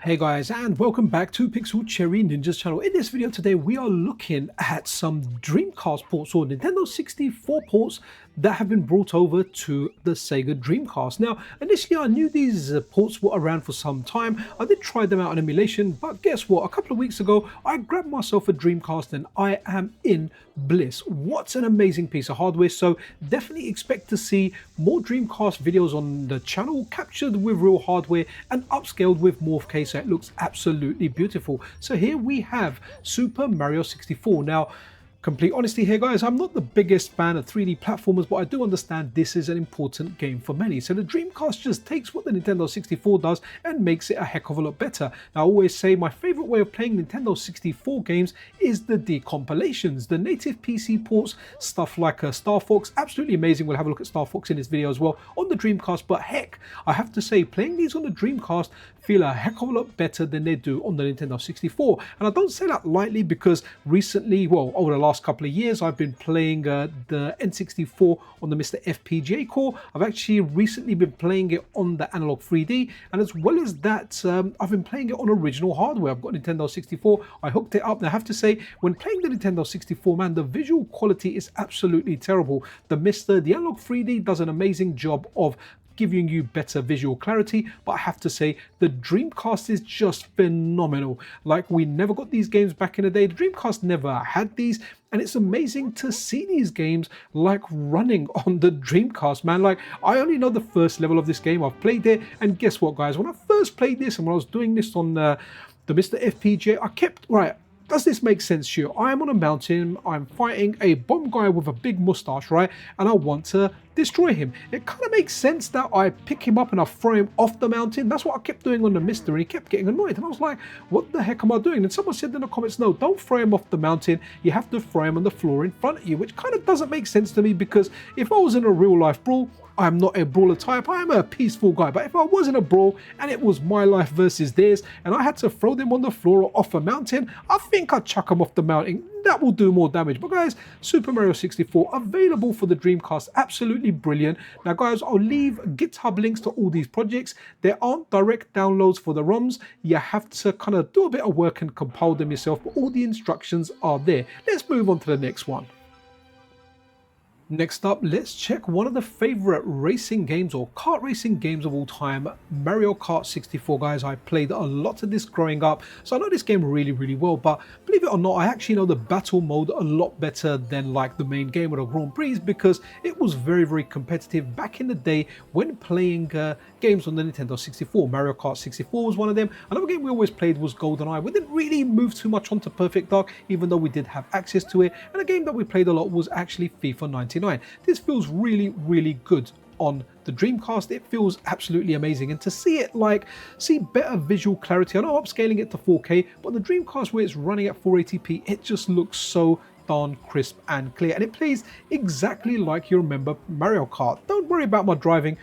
Hey guys, and welcome back to Pixel Cherry Ninja's channel. In this video today, we are looking at some Dreamcast ports or Nintendo 64 ports that have been brought over to the Sega Dreamcast. Now, initially I knew these ports were around for some time. I did try them out on emulation, but guess what? A couple of weeks ago, I grabbed myself a Dreamcast and I am in bliss. What an amazing piece of hardware. So definitely expect to see more Dreamcast videos on the channel, captured with real hardware and upscaled with Morph4K, so it looks absolutely beautiful. So here we have Super Mario 64. Now, complete honesty here guys, I'm not the biggest fan of 3D platformers, but I do understand this is an important game for many. So the Dreamcast just takes what the Nintendo 64 does and makes it a heck of a lot better. Now I always say my favorite way of playing Nintendo 64 games is the decompilations, the native PC ports, stuff like Star Fox, absolutely amazing. We'll have a look at Star Fox in this video as well on the Dreamcast, but heck, I have to say playing these on the Dreamcast feel a heck of a lot better than they do on the Nintendo 64. And I don't say that lightly because recently, well, over the last couple of years, I've been playing the N64 on the Mr. FPGA core. I've actually recently been playing it on the Analog 3D, and as well as that, I've been playing it on original hardware. I've got Nintendo 64, I hooked it up, and I have to say, when playing the Nintendo 64, man, the visual quality is absolutely terrible. The Analog 3D does an amazing job of giving you better visual clarity, but I have to say the Dreamcast is just phenomenal. Like, we never got these games back in the day. The Dreamcast never had these, and it's amazing to see these games like running on the Dreamcast, man. Like, I only know the first level of this game. I've played it, and guess what guys, when I first played this and when I was doing this on the Mr. FPGA, I kept, right, does this make sense to you? I am on a mountain, I'm fighting a bomb guy with a big mustache, right? And I want to destroy him. It kind of makes sense that I pick him up and I throw him off the mountain. That's what I kept doing on the Mister, and he kept getting annoyed. And I was like, what the heck am I doing? And someone said in the comments, no, don't throw him off the mountain. You have to throw him on the floor in front of you, which kind of doesn't make sense to me, because if I was in a real life brawl, I'm not a brawler type, I am a peaceful guy. But if I was in a brawl and it was my life versus theirs and I had to throw them on the floor or off a mountain, I think I'd chuck them off the mountain. That will do more damage. But guys, Super Mario 64 available for the Dreamcast, absolutely brilliant. Now guys, I'll leave GitHub links to all these projects. There aren't direct downloads for the ROMs. You have to kind of do a bit of work and compile them yourself, but all the instructions are there. Let's move on to the next one. Next up, let's check one of the favorite racing games or kart racing games of all time, Mario Kart 64. Guys, I played a lot of this growing up, so I know this game really well, but believe it or not, I actually know the battle mode a lot better than like the main game or the Grand Prix, because it was very competitive back in the day when playing games on the Nintendo 64. Mario Kart 64 was one of them. Another game we always played was GoldenEye. We didn't really move too much onto Perfect Dark, even though we did have access to it. And a game that we played a lot was actually FIFA 99. This feels really good on the Dreamcast. It feels absolutely amazing, and to see it see better visual clarity. I know I'm upscaling it to 4K, but the Dreamcast, where it's running at 480p, it just looks so darn crisp and clear, and it plays exactly like you remember Mario Kart. Don't worry about my driving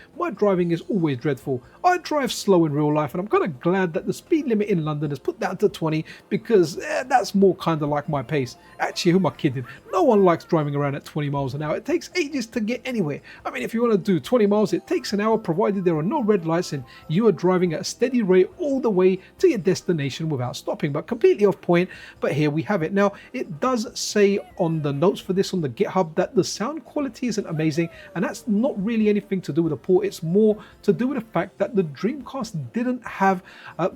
is always dreadful. I drive slow in real life, and I'm kind of glad that the speed limit in London is put down to 20, because that's more kind of like my pace. Actually, who am I kidding? No one likes driving around at 20 miles an hour. It takes ages to get anywhere. I mean, if you want to do 20 miles, it takes an hour, provided there are no red lights and you are driving at a steady rate all the way to your destination without stopping. But completely off point, but here we have it. Now, it does say on the notes for this on the GitHub that the sound quality isn't amazing, and that's not really anything to do with the port. It's more to do with the fact that the Dreamcast didn't have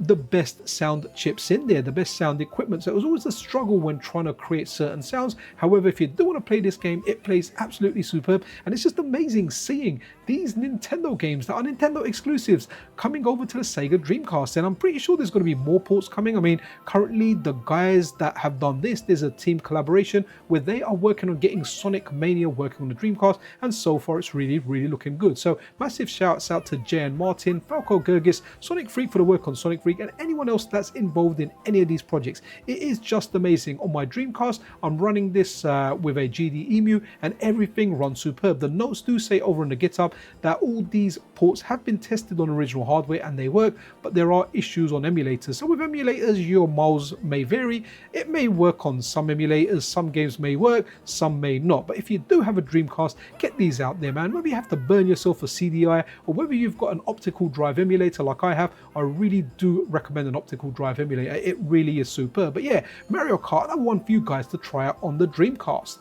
the best sound chips in there, the best sound equipment, so it was always a struggle when trying to create certain sounds. However, if you do want to play this game, it plays absolutely superb, and it's just amazing seeing these Nintendo games that are Nintendo exclusives coming over to the Sega Dreamcast. And I'm pretty sure there's going to be more ports coming. I mean, currently the guys that have done this, there's a team collaboration where they are working on getting Sonic Mania working on the Dreamcast, and so far it's really looking good. So massive shouts out to Jay and Martin, Falco Gurgis, Sonic Freak for the work on Sonic Freak, and anyone else that's involved in any of these projects. It is just amazing. On my Dreamcast, I'm running this with a GD EMU, and everything runs superb. The notes do say over on the GitHub that all these ports have been tested on original hardware and they work, but there are issues on emulators. So with emulators, your miles may vary. It may work on some emulators, some games may work, some may not. But if you do have a Dreamcast, get these out there, man. Maybe you have to burn yourself a CDI SPI, or whether you've got an optical drive emulator like I have, I really do recommend an optical drive emulator. It really is superb. But yeah, Mario Kart, another one for you guys to try out on the Dreamcast.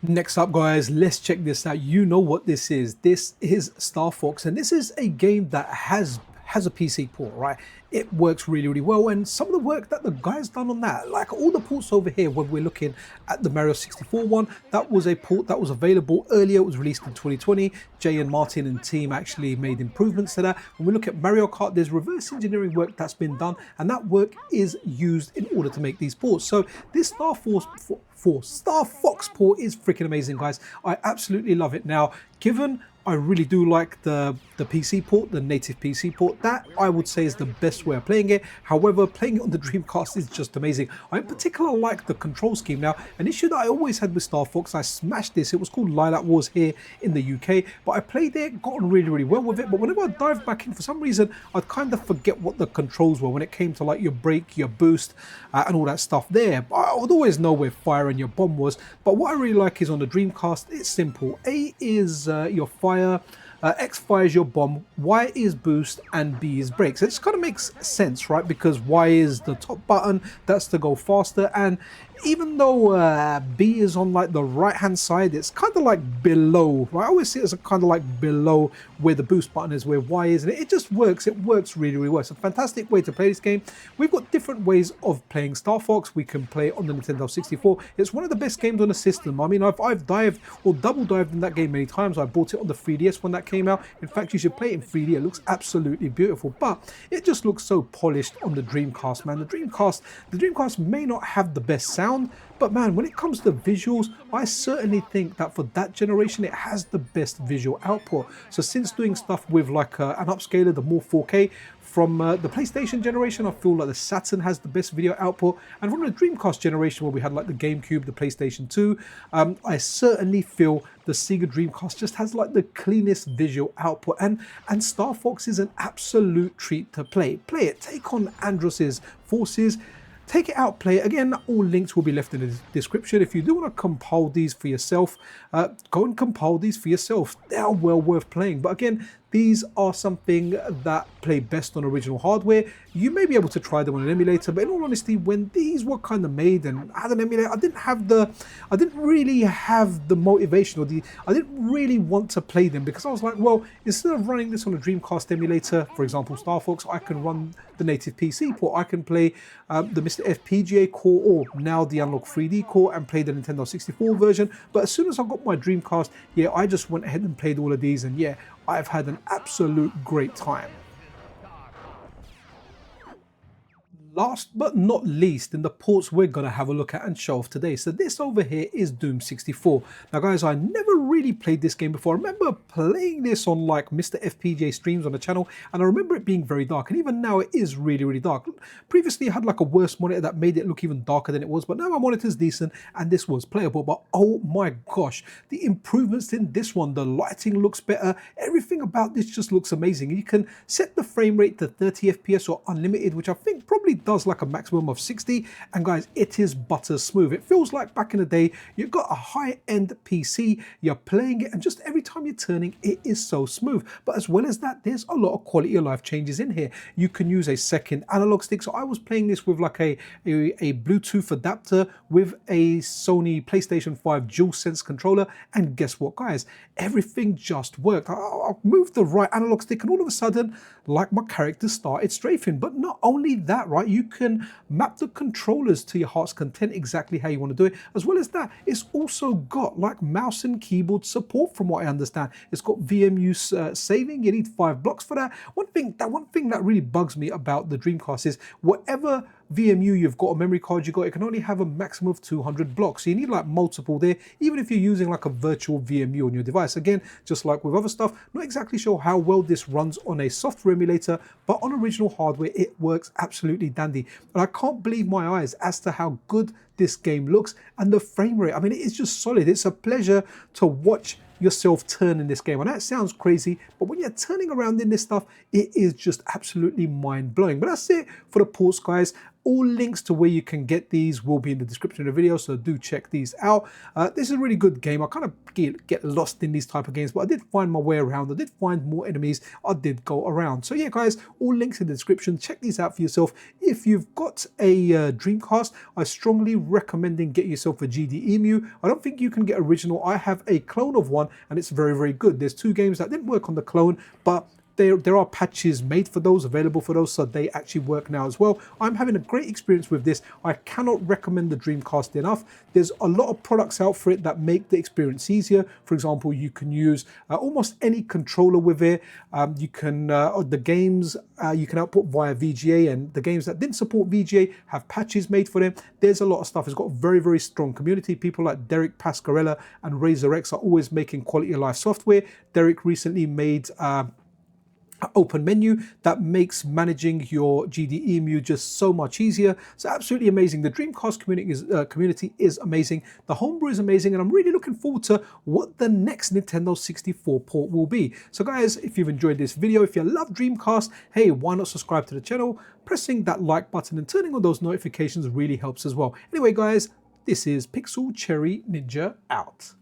Next up, guys, let's check this out. You know what this is. This is Star Fox, and this is a game that has a PC port, right? It works really, really well, and some of the work that the guys done on that, like all the ports over here, when we're looking at the Mario 64 one, that was a port that was available earlier. It was released in 2020. Jay and Martin and team actually made improvements to that. When we look at Mario Kart, there's reverse engineering work that's been done, and that work is used in order to make these ports. So this Star Fox port is freaking amazing, guys. I absolutely love it. Now, given I really do like the PC port, the native PC port. That I would say is the best way of playing it. However, playing it on the Dreamcast is just amazing. I in particular like the control scheme. Now, an issue that I always had with Star Fox, I smashed this. It was called Lilac Wars here in the UK, but I played it, got on really, really well with it. But whenever I dived back in, for some reason, I'd kind of forget what the controls were when it came to like your brake, your boost, and all that stuff there. I would always know where fire and your bomb was. But what I really like is on the Dreamcast, it's simple. A is your fire, X fires your bomb, Y is boost, and B is brake. So it just kind of makes sense, right? Because Y is the top button, that's to go faster, and even though B is on like the right hand side, it's kind of like below, right? I always see it as a kind of like below where the boost button is, where Y is, and it just works. It works really, really well. It's a fantastic way to play this game. We've got different ways of playing Star Fox. We can play on the Nintendo 64. It's one of the best games on the system. I mean, I've dived or double dived in that game many times. I bought it on the 3DS when that came out. In fact, you should play it in 3D. It looks absolutely beautiful, but it just looks so polished on the Dreamcast, man. The Dreamcast may not have the best sound, but man, when it comes to visuals, I certainly think that for that generation, it has the best visual output. So since doing stuff with like an upscaler, the Morph4K, from the PlayStation generation, I feel like the Saturn has the best video output, and from the Dreamcast generation where we had like the GameCube, the PlayStation 2, I certainly feel the SEGA Dreamcast just has like the cleanest visual output, and Star Fox is an absolute treat to play. Play it, take on Andros's forces. Take it out, play it. Again, all links will be left in the description. If you do want to compile these for yourself, go and compile these for yourself. They are well worth playing. But again, these are something that play best on original hardware. You may be able to try them on an emulator, but in all honesty, when these were kind of made and I had an emulator, I didn't really have the motivation, or I didn't really want to play them, because I was like, well, instead of running this on a Dreamcast emulator, for example, Star Fox, I can run the native PC port. I can play the Mr. FPGA core, or now the Unlock 3D core, and play the Nintendo 64 version. But as soon as I got my Dreamcast, yeah, I just went ahead and played all of these, and yeah, I've had an absolute great time. Last but not least, in the ports we're going to have a look at and show off today. So this over here is Doom 64. Now guys, I never really played this game before. I remember playing this on like Mr. FPGA streams on the channel, and I remember it being very dark, and even now it is really, really dark. Previously I had like a worse monitor that made it look even darker than it was, but now my monitor's decent and this was playable. But oh my gosh, the improvements in this one, the lighting looks better, everything about this just looks amazing. You can set the frame rate to 30 FPS or unlimited, which I think probably does like a maximum of 60, and guys, it is butter smooth. It feels like back in the day you've got a high-end PC, you're playing it, and just every time you're turning, it is so smooth. But as well as that, there's a lot of quality of life changes in here. You can use a second analog stick. So I was playing this with like a Bluetooth adapter with a Sony PlayStation 5 DualSense controller, and guess what, guys, everything just worked. I moved the right analog stick, and all of a sudden, like, my character started strafing. But not only that, right, you can map the controllers to your heart's content, exactly how you want to do it. As well as that, it's also got like mouse and keyboard support, from what I understand. It's got VMU saving. You need 5 blocks for that. One thing that really bugs me about the Dreamcast is whatever VMU you've got, a memory card you got, it can only have a maximum of 200 blocks. So you need like multiple there, even if you're using like a virtual VMU on your device. Again, just like with other stuff, not exactly sure how well this runs on a software emulator, but on original hardware, it works absolutely dandy. And I can't believe my eyes as to how good this game looks, and the frame rate. I mean, it is just solid. It's a pleasure to watch yourself turn in this game. And that sounds crazy, but when you're turning around in this stuff, it is just absolutely mind-blowing. But that's it for the ports, guys. All links to where you can get these will be in the description of the video, so do check these out. This is a really good game. I kind of get lost in these type of games, but I did find my way around. I did find more enemies. I did go around. So yeah, guys, all links in the description. Check these out for yourself. If you've got a Dreamcast, I strongly recommend getting yourself a GD Emu. I don't think you can get original. I have a clone of one, and it's very, very good. There's 2 games that didn't work on the clone, but there are patches made for those, available for those, so they actually work now as well. I'm having a great experience with this. I cannot recommend the Dreamcast enough. There's a lot of products out for it that make the experience easier. For example, you can use almost any controller with it. You can the games you can output via VGA, and the games that didn't support VGA have patches made for them. There's a lot of stuff. It's got a very, very strong community. People like Derek Pascarella and RazorX are always making quality of life software. Derek recently made open menu that makes managing your GD Emu just so much easier. So absolutely amazing. The Dreamcast community is amazing. The homebrew is amazing, and I'm really looking forward to what the next Nintendo 64 port will be. So guys, if you've enjoyed this video, if you love Dreamcast, hey, why not subscribe to the channel? Pressing that like button and turning on those notifications really helps as well. Anyway guys, this is Pixel Cherry Ninja out.